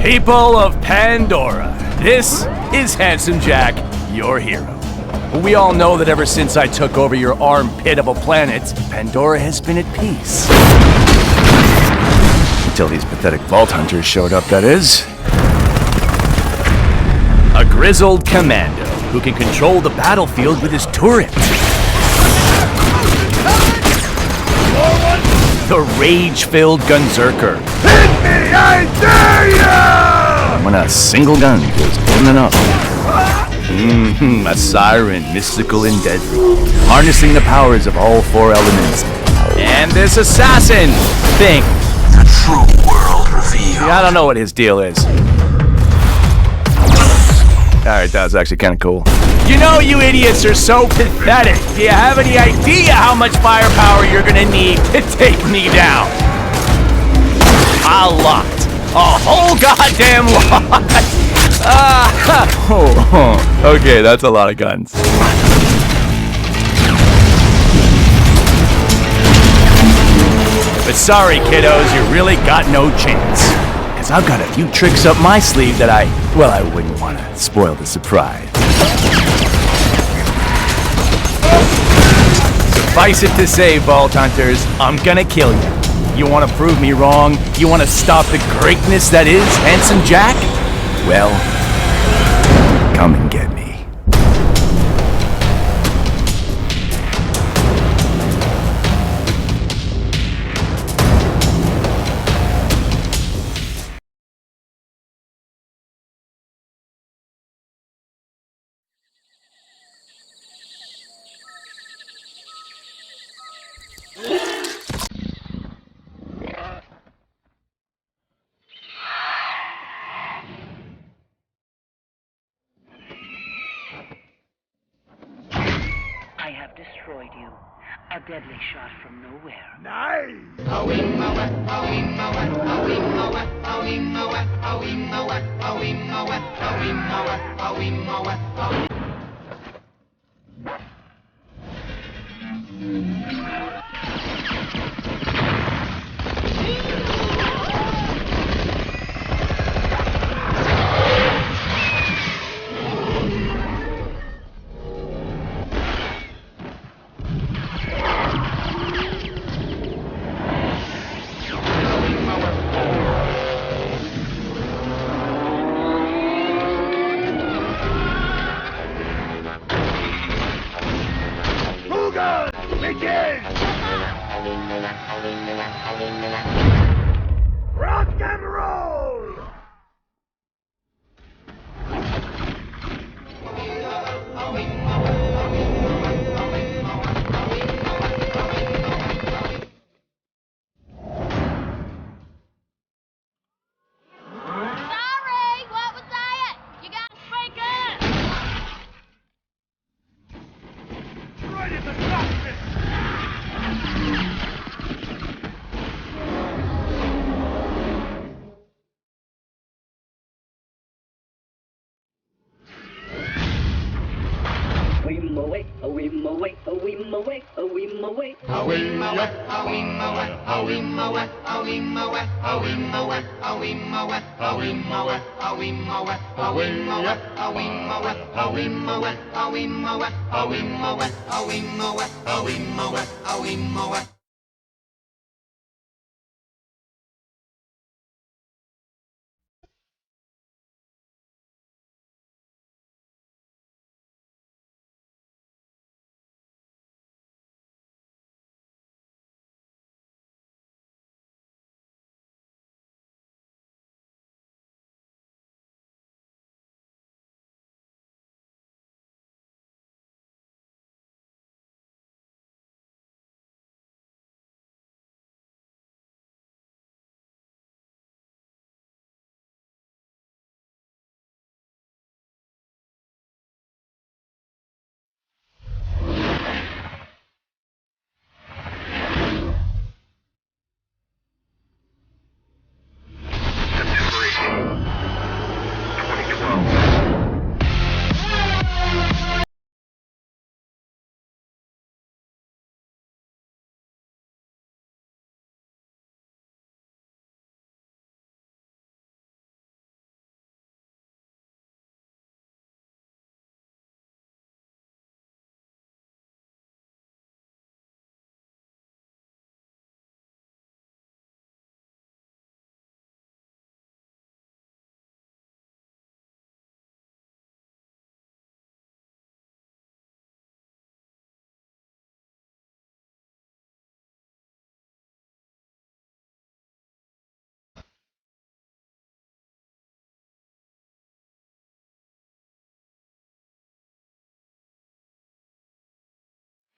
People of Pandora, this is Handsome Jack, your hero. We all know that ever since I took over your armpit of a planet, Pandora has been at peace. Until these pathetic vault hunters showed up, that is. A grizzled commando who can control the battlefield with his turret. The rage-filled gunzerker. Hit me, I dare ya! When a single gun feels good enough. A siren, mystical and deadly, harnessing the powers of all four elements. And this assassin thing. The true world reveal. See, I don't know what his deal is. Alright, that was actually kind of cool. You know, you idiots are so pathetic. Do you have any idea how much firepower you're gonna need to take me down? A lot. A whole goddamn lot. Okay, that's a lot of guns. But sorry, kiddos, you really got no chance. Because I've got a few tricks up my sleeve that I wouldn't want to spoil the surprise. Suffice it to say, Vault Hunters, I'm gonna kill you. You want to prove me wrong? You want to stop the greatness that is Handsome Jack? Well, come and get me. I have destroyed you. A deadly shot from nowhere. Nice! Rock and roll! Sorry, what was that? You got to speak up! Right in the cockpit!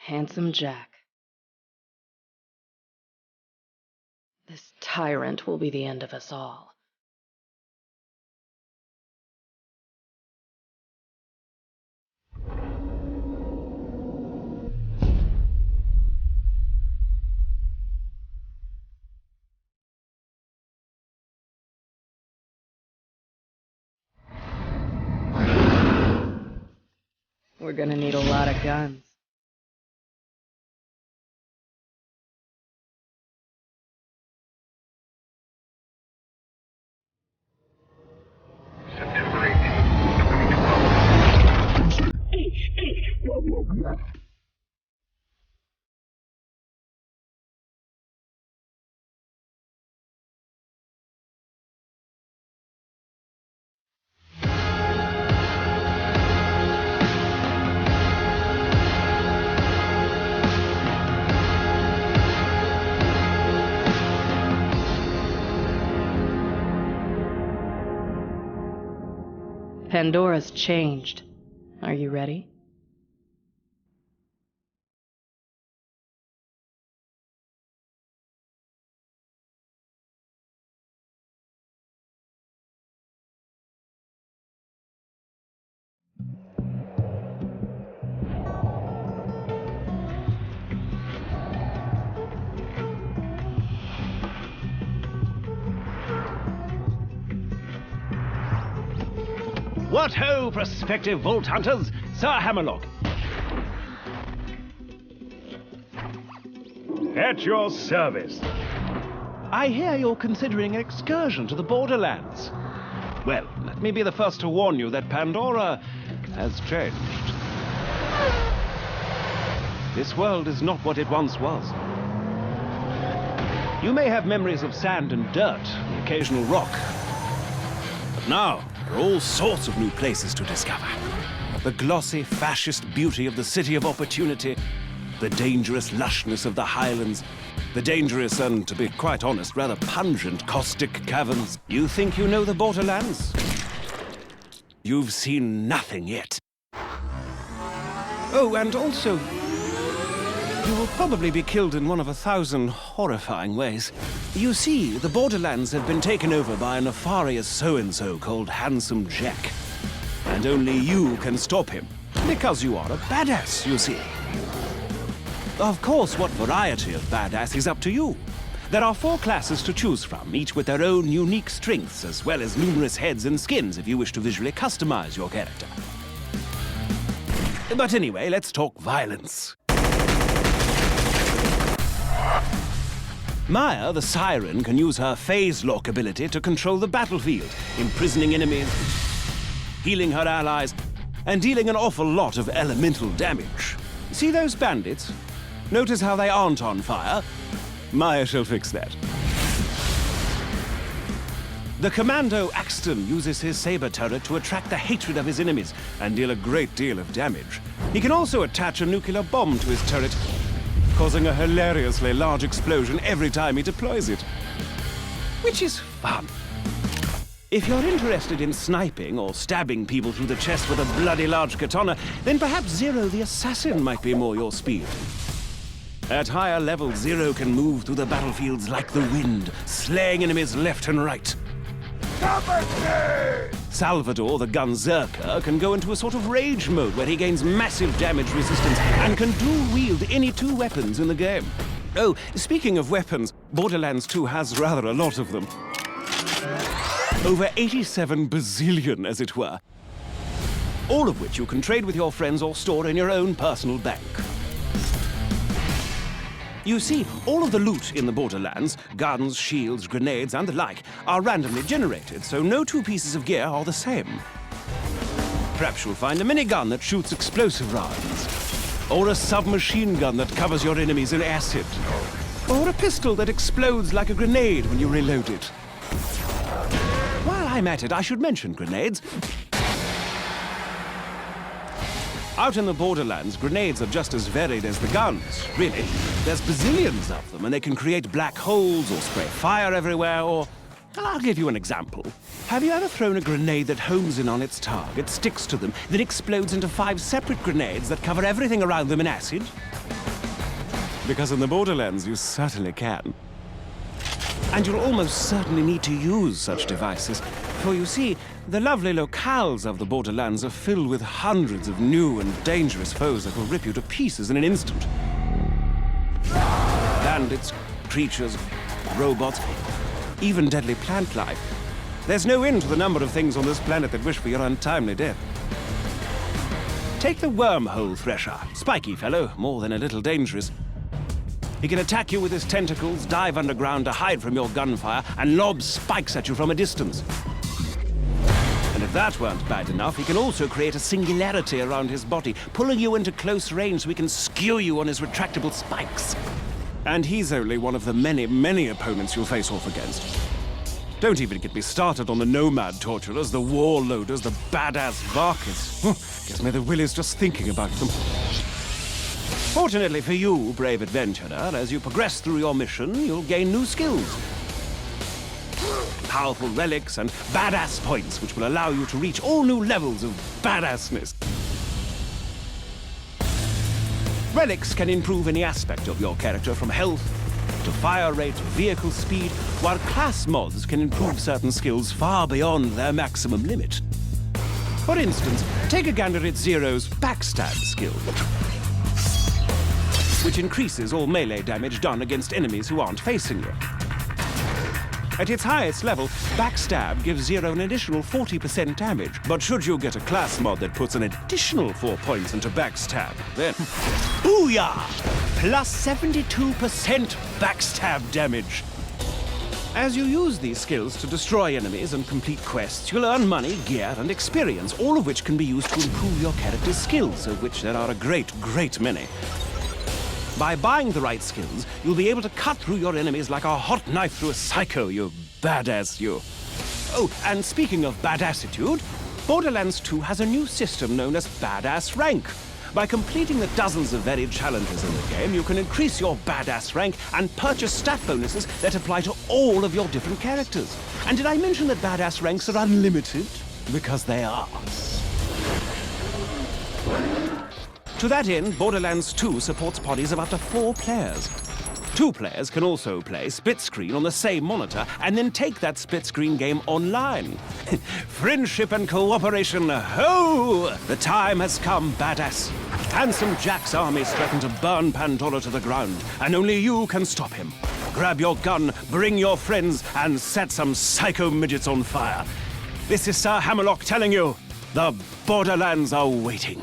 Handsome Jack. This tyrant will be the end of us all. We're gonna need a lot of guns. September 18th. Pandora's changed. Are you ready? What ho, prospective vault hunters! Sir Hammerlock. At your service. I hear you're considering an excursion to the Borderlands. Well, let me be the first to warn you that Pandora has changed. This world is not what it once was. You may have memories of sand and dirt, the occasional rock. But now, there are all sorts of new places to discover. The glossy, fascist beauty of the City of Opportunity, the dangerous lushness of the Highlands, the dangerous and, to be quite honest, rather pungent caustic caverns. You think you know the Borderlands? You've seen nothing yet. Oh, and also, you will probably be killed in one of 1,000 horrifying ways. You see, the Borderlands have been taken over by a nefarious so-and-so called Handsome Jack. And only you can stop him, because you are a badass, you see. Of course, what variety of badass is up to you. There are 4 classes to choose from, each with their own unique strengths, as well as numerous heads and skins if you wish to visually customize your character. But anyway, let's talk violence. Maya, the Siren, can use her phase lock ability to control the battlefield, imprisoning enemies, healing her allies, and dealing an awful lot of elemental damage. See those bandits? Notice how they aren't on fire? Maya shall fix that. The Commando AXTON uses his saber turret to attract the hatred of his enemies and deal a great deal of damage. He can also attach a nuclear bomb to his turret, causing a hilariously large explosion every time he deploys it. Which is fun. If you're interested in sniping or stabbing people through the chest with a bloody large katana, then perhaps Zero the Assassin might be more your speed. At higher levels, Zero can move through the battlefields like the wind, slaying enemies left and right. Salvador, the Gunzerker, can go into a sort of rage mode where he gains massive damage resistance and can dual-wield any 2 weapons in the game. Oh, speaking of weapons, Borderlands 2 has rather a lot of them. Over 87 bazillion, as it were. All of which you can trade with your friends or store in your own personal bank. You see, all of the loot in the Borderlands, guns, shields, grenades, and the like, are randomly generated, so no 2 pieces of gear are the same. Perhaps you'll find a minigun that shoots explosive rounds, or a submachine gun that covers your enemies in acid, or a pistol that explodes like a grenade when you reload it. While I'm at it, I should mention grenades. Out in the Borderlands, grenades are just as varied as the guns, really. There's bazillions of them, and they can create black holes or spray fire everywhere, or I'll give you an example. Have you ever thrown a grenade that homes in on its target, sticks to them, then explodes into 5 separate grenades that cover everything around them in acid? Because in the Borderlands, you certainly can. And you'll almost certainly need to use such devices, for you see, the lovely locales of the Borderlands are filled with hundreds of new and dangerous foes that will rip you to pieces in an instant. Bandits, creatures, robots, even deadly plant life. There's no end to the number of things on this planet that wish for your untimely death. Take the wormhole thresher. Spiky fellow, more than a little dangerous. He can attack you with his tentacles, dive underground to hide from your gunfire, and lob spikes at you from a distance. And if that weren't bad enough, he can also create a singularity around his body, pulling you into close range so he can skew you on his retractable spikes. And he's only one of the many, many opponents you'll face off against. Don't even get me started on the nomad torturers, the warlorders, the badass Varkas. Gives me the willies just thinking about them. Fortunately for you, brave adventurer, as you progress through your mission, you'll gain new skills. Powerful relics and badass points, which will allow you to reach all new levels of badassness. Relics can improve any aspect of your character, from health to fire rate to vehicle speed, while class mods can improve certain skills far beyond their maximum limit. For instance, take a gander at Zero's backstab skill, which increases all melee damage done against enemies who aren't facing you. At its highest level, backstab gives Zero an additional 40% damage, but should you get a class mod that puts an additional 4 points into backstab, then booyah! Plus 72% backstab damage. As you use these skills to destroy enemies and complete quests, you'll earn money, gear, and experience, all of which can be used to improve your character's skills, of which there are a great, great many. By buying the right skills, you'll be able to cut through your enemies like a hot knife through a psycho, you badass you. Oh, and speaking of badassitude, Borderlands 2 has a new system known as Badass Rank. By completing the dozens of varied challenges in the game, you can increase your badass rank and purchase stat bonuses that apply to all of your different characters. And did I mention that badass ranks are unlimited? Because they are. To that end, Borderlands 2 supports parties of up to 4 players. 2 players can also play split screen on the same monitor and then take that split screen game online. Friendship and cooperation, ho! The time has come, badass. Handsome Jack's armies threaten to burn Pandora to the ground, and only you can stop him. Grab your gun, bring your friends, and set some psycho midgets on fire. This is Sir Hammerlock telling you, the Borderlands are waiting.